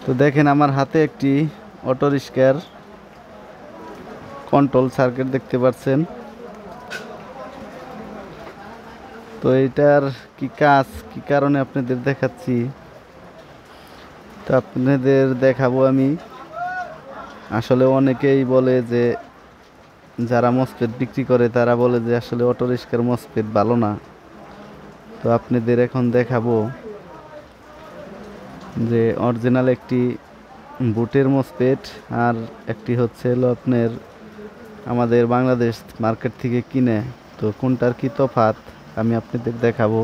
তো দেখেন আমার হাতে একটি অটো রিক্সার কন্ট্রোল সার্কিট দেখতে পাচ্ছেন। তো এটার কি কাজ, কি কারণে আপনাদের দেখাচ্ছি, তো আপনাদের দেখাবো আমি। আসলে অনেকেই বলে যে, যারা মসপেট বিক্রি করে তারা বলে যে আসলে অটো রিক্সার মসপেট ভালো না। তো আপনাদের এখন দেখাবো যে অরিজিনাল একটি বুটের মসপেট আর একটি হচ্ছে হলো আপনার আমাদের বাংলাদেশ মার্কেট থেকে কিনে। তো কোনটার কি তফাৎ আমি আপনাদের দেখাবো।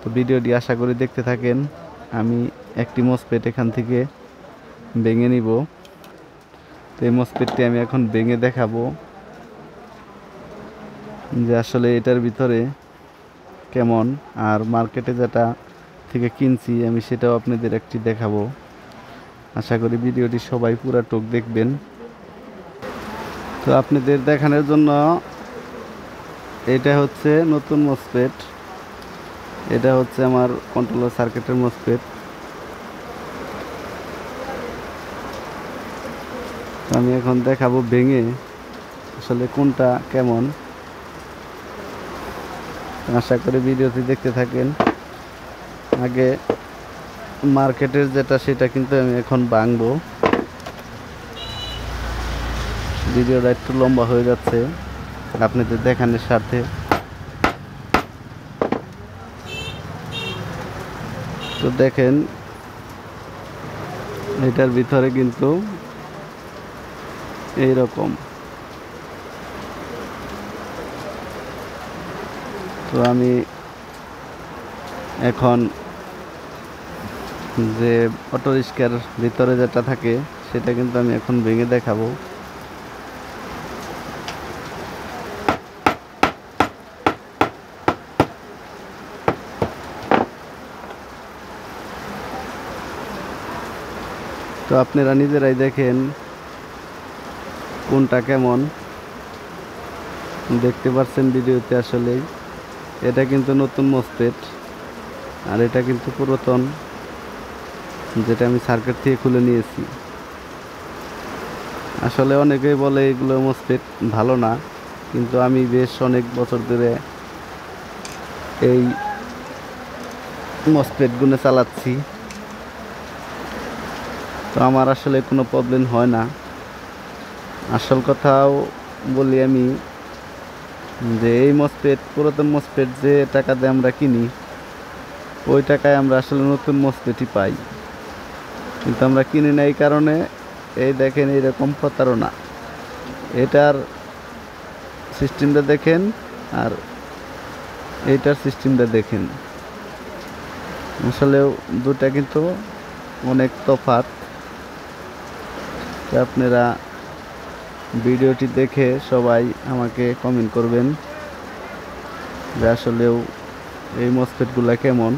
তো ভিডিওটি আশা করি দেখতে থাকেন। আমি একটি মসপেট এখান থেকে ভেঙে নিব। তো এই মসপেটটি আমি এখন ভেঙে দেখাবো যে আসলে এটার ভিতরে কেমন, আর মার্কেটে যেটা থেকে কিনছি আমি সেটাও আপনাদের একটি দেখাবো। আশা করি ভিডিওটি সবাই পুরা টোক দেখবেন। তো আপনাদের দেখানোর জন্য এটা হচ্ছে নতুন মসপেট, এটা হচ্ছে আমার কন্ট্রোলার সার্কিটের মসপেট। আমি এখন দেখাবো ভেঙে আসলে কোনটা কেমন। আশা করি ভিডিওটি দেখতে থাকেন। আগে মার্কেটের যেটা সেটা কিন্তু আমি এখন ভাঙবো। ভিডিওটা একটু লম্বা হয়ে যাচ্ছে আপনাদের দেখানোর স্বার্থে। তো দেখেন এটার ভিতরে কিন্তু এইরকম। তো আমি এখন যে অটো রিক্সার ভিতরে যেটা থাকে সেটা কিন্তু আমি এখন ভেঙে দেখাবো। তো আপনারা নিজেরাই দেখেন কোনটা কেমন। দেখতে পাচ্ছেন ভিডিওতে আসলেই এটা কিন্তু নতুন মসপেট আর এটা কিন্তু পুরাতন, যেটা আমি সার্কিট থেকে খুলে নিয়েছি। আসলে অনেকেই বলে এগুলো মসপেট ভালো না, কিন্তু আমি বেশ অনেক বছর ধরে এই মসপেটগুলো চালাচ্ছি। তো আমার আসলে কোনো প্রবলেম হয় না। আসল কথাও বলি আমি যে এই মসপেট, পুরাতন মসপেট যে টাকা দিয়ে আমরা কিনি ওই টাকায় আমরা আসলে নতুন মসপেটই পাই, কিন্তু আমরা কিনি না। এই কারণে এই দেখেন এইরকম প্রতারণা। এটার সিস্টেমটা দেখেন আর এইটার সিস্টেমটা দেখেন, আসলেও দুটা কিন্তু অনেক তফাৎ। আপনারা ভিডিওটি দেখে সবাই আমাকে কমেন্ট করবেন যে আসলেও এই মসপেটগুলো কেমন।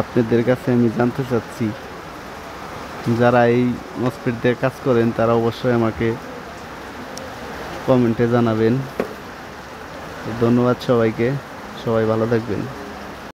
আপনাদের কাছে আমি জানতে চাচ্ছি, যারা এই মসপেট দিয়ে কাজ করেন তারা অবশ্যই আমাকে কমেন্টে জানাবেন। ধন্যবাদ সবাইকে, সবাই ভালো থাকবেন।